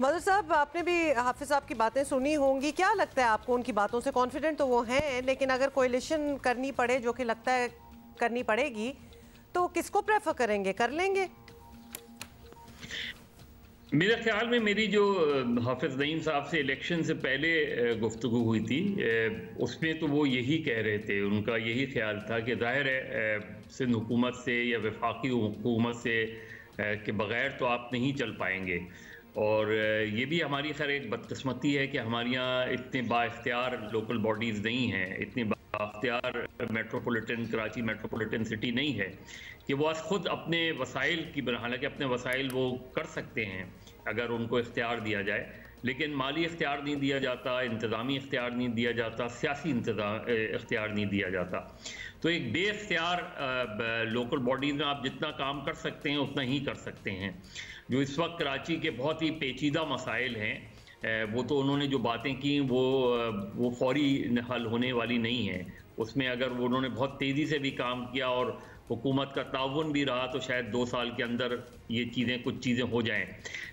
Mother साहब, आपने भी हाफिज साहब की बातें सुनी होंगी, क्या लगता है आपको? उनकी बातों से कॉन्फिडेंट तो वो हैं, लेकिन अगर कोalition करनी पड़े, जो कि लगता है करनी पड़ेगी, तो किसको प्रेफर करेंगे? कर लेंगे? मेरे ख्याल में मेरी जो हाफिज नईम साहब से इलेक्शन से पहले गुफ्तगू हुई थी, उसमें तो वो यही कह रहे थे, उनका यही ख्याल था कि ज़ाहिर है सिंध हुकूमत से या वफाकी हुकूमत से के बग़ैर तो आप नहीं चल पाएंगे। और ये भी हमारी खैर एक बदकिस्मती है कि हमारे यहाँ इतने बाइख्तियार लोकल बॉडीज़ नहीं हैं, इतनी बाइख्तियार मेट्रोपॉलिटन कराची मेट्रोपॉलिटन सिटी नहीं है कि वो आज खुद अपने वसाइल की, हालांकि अपने वसाइल वो कर सकते हैं अगर उनको इख्तियार दिया जाए, लेकिन माली इख्तियार नहीं दिया जाता, इंतज़ामी इख्तियार नहीं दिया जाता, सियासी इख्तियार नहीं दिया जाता। तो एक बेइख्तियार लोकल बॉडीज़ में आप जितना काम कर सकते हैं उतना ही कर सकते हैं। जो इस वक्त कराची के बहुत ही पेचीदा मसाइल हैं, वो तो उन्होंने जो बातें की वो फौरी हल होने वाली नहीं है। उसमें अगर उन्होंने बहुत तेज़ी से भी काम किया और हुकूमत का ताउन भी रहा तो शायद 2 साल के अंदर ये कुछ चीज़ें हो जाएं।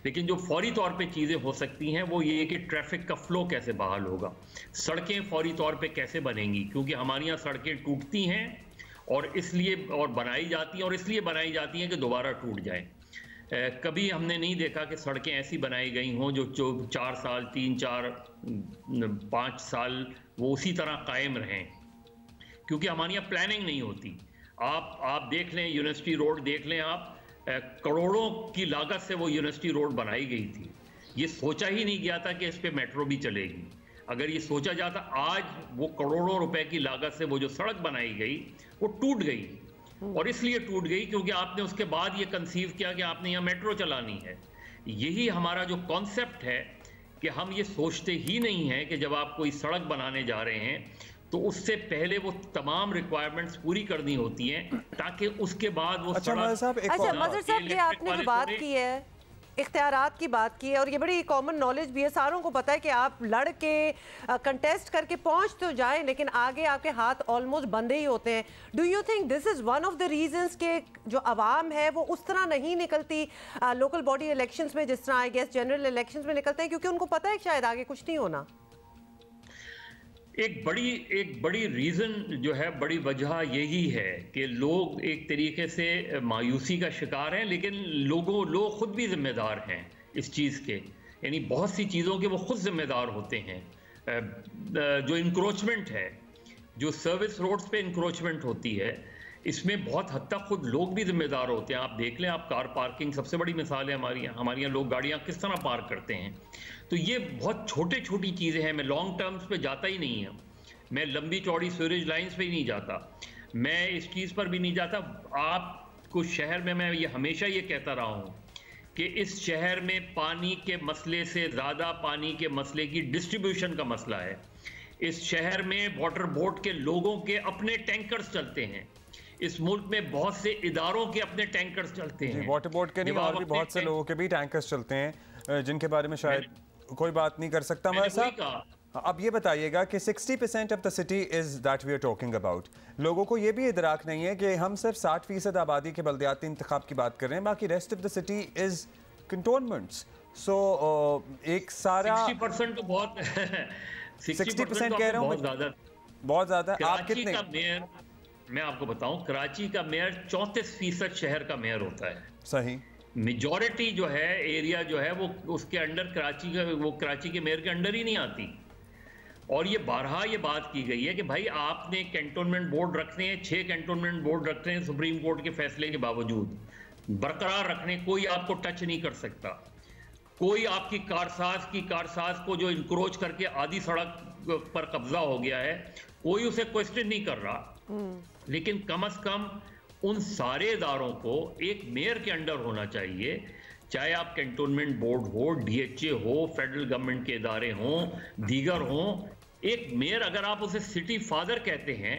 लेकिन जो फौरी तौर पे चीज़ें हो सकती हैं वो ये कि ट्रैफिक का फ़्लो कैसे बहाल होगा, सड़कें फौरी तौर पे कैसे बनेंगी, क्योंकि हमारे यहाँ सड़कें टूटती हैं और बनाई जाती हैं और इसलिए बनाई जाती हैं कि दोबारा टूट जाएँ। कभी हमने नहीं देखा कि सड़कें ऐसी बनाई गई हों जो 4 साल 5 साल वो उसी तरह कायम रहें, क्योंकि हमारे यहाँ प्लानिंग नहीं होती। आप देख लें, यूनिवर्सिटी रोड देख लें आप, करोड़ों की लागत से वो यूनिवर्सिटी रोड बनाई गई थी। ये सोचा ही नहीं गया था कि इस पे मेट्रो भी चलेगी। अगर ये सोचा जाता, आज वो करोड़ों रुपए की लागत से वो जो सड़क बनाई गई वो टूट गई, और इसलिए टूट गई क्योंकि आपने उसके बाद ये कंसीव किया कि आपने यहाँ मेट्रो चलानी है। यही हमारा जो कॉन्सेप्ट है कि हम ये सोचते ही नहीं हैं कि जब आप कोई सड़क बनाने जा रहे हैं तो उससे पहले वो तमाम रिक्वायरमेंट्स पूरी करनी होती हैं ताकि उसके बाद वो अच्छा मज़र साहब, ये आपने जो बात की है, इख्तियारात की बात की है, और ये बड़ी कॉमन नॉलेज भी है, सारों को पता है कि आप लड़ के कंटेस्ट करके पहुंच तो जाएं, लेकिन आगे आपके हाथ ऑलमोस्ट बंधे ही होते हैं। Do you think this is one of the reasons के जो आवाम है वो उस तरह नहीं निकलती लोकल बॉडी इलेक्शंस में जिस तरह आई गेस जनरल इलेक्शंस में निकलते हैं, क्योंकि उनको पता है कि शायद आगे कुछ नहीं होना? एक बड़ी रीज़न जो है, बड़ी वजह यही है कि लोग एक तरीके से मायूसी का शिकार हैं, लेकिन लोग खुद भी जिम्मेदार हैं इस चीज़ के, यानी बहुत सी चीज़ों के वो खुद जिम्मेदार होते हैं। जो इंक्रोचमेंट है, जो सर्विस रोड्स पे इंक्रोचमेंट होती है, इसमें बहुत हद तक खुद लोग भी जिम्मेदार होते हैं। आप देख लें, आप कार पार्किंग सबसे बड़ी मिसाल है हमारे यहाँ लोग गाड़ियाँ किस तरह पार्क करते हैं। तो ये बहुत छोटी चीज़ें हैं। मैं लॉन्ग टर्म्स पे जाता ही नहीं है, मैं लंबी चौड़ी सीवरेज लाइंस पे ही नहीं जाता, मैं इस चीज़ पर भी नहीं जाता। आपको शहर में मैं ये हमेशा ये कहता रहा हूँ कि इस शहर में पानी के मसले से ज़्यादा पानी के मसले की डिस्ट्रीब्यूशन का मसला है। इस शहर में वाटर बोर्ड के लोगों के अपने टैंकर्स चलते हैं, इस मुल्क में बहुत से इदारों के अपने टैंकर्स चलते हैं। वाटर बोर्ड के नहीं, और भी बहुत से लोगों के भी टैंकर्स चलते हैं जिनके बारे में शायद कोई बात नहीं कर सकता। हमारे साथ अब ये बताइएगा कि 60% of the city is that we are talking about, लोगों को ये भी इदराक नहीं है कि हम सिर्फ 60% आबादी के बल्दियाती इंतखाब की बात कर रहे हैं, बाकी rest of the city is cantonments. So एक सारा 60% तो बहुत 60% कह रहा हूँ, बहुत ज़्यादा। आप कितने? मेयर, मैं आपको बताऊं, कराची का मेयर 34% शहर का मेयर होता है। सही, मेजॉरिटी जो है, एरिया जो है वो उसके अंडर कराची के मेयर के अंडर ही नहीं आती। और ये बारहा ये बात की गई है कि भाई आपने कैंटोनमेंट बोर्ड रखने हैं, 6 कैंटोनमेंट बोर्ड रखने हैं, सुप्रीम कोर्ट के फैसले के बावजूद बरकरार रखने, कोई आपको टच नहीं कर सकता। कोई आपकी कारसाज को जो इंक्रोच करके आधी सड़क पर कब्जा हो गया है, कोई उसे क्वेश्चन नहीं कर रहा। लेकिन कम से कम उन सारे इदारों को एक मेयर के अंडर होना चाहिए, चाहे आप कैंटोनमेंट बोर्ड हो, DHA हो, फेडरल गवर्नमेंट के इदारे हों, दीगर हों। एक मेयर, अगर आप उसे सिटी फादर कहते हैं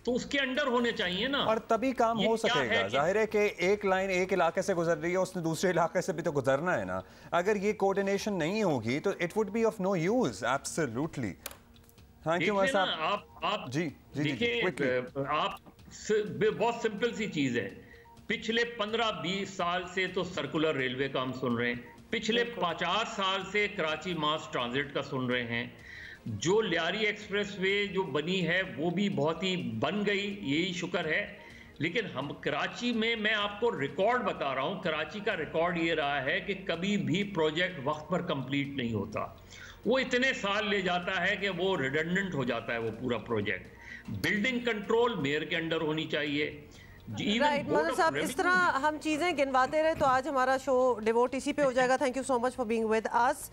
तो उसके अंडर होने चाहिए ना, और तभी काम हो सकेगा। जाहिर है कि एक लाइन एक इलाके से गुजर रही है, उसने दूसरे इलाके से भी तो गुजरना है ना। अगर ये कोऑर्डिनेशन नहीं होगी तो it would be of no use. Absolutely. Thank you साहब। आप जी देखिए, आप बहुत सिंपल सी चीज है, पिछले 15-20 साल से तो सर्कुलर रेलवे का हम सुन रहे हैं, पिछले 50 साल से कराची मास ट्रांजिट का सुन रहे हैं। जो लियारी एक्सप्रेसवे जो बनी है वो भी बहुत ही बन गई, यही शुक्र है। लेकिन हम कराची में, मैं आपको रिकॉर्ड बता रहा हूं, कराची का रिकॉर्ड ये रहा है कि कभी भी प्रोजेक्ट वक्त पर कंप्लीट नहीं होता। वो इतने साल ले जाता है कि वो रिडंडेंट हो जाता है वो पूरा प्रोजेक्ट। बिल्डिंग कंट्रोल मेयर के अंडर होनी चाहिए। राइट मदन साहब, इस तरह हम चीज़ें गिनवाते रहे तो आज हमारा शो डिवोट इसी पे हो जाएगा। Thank you so much for being with us.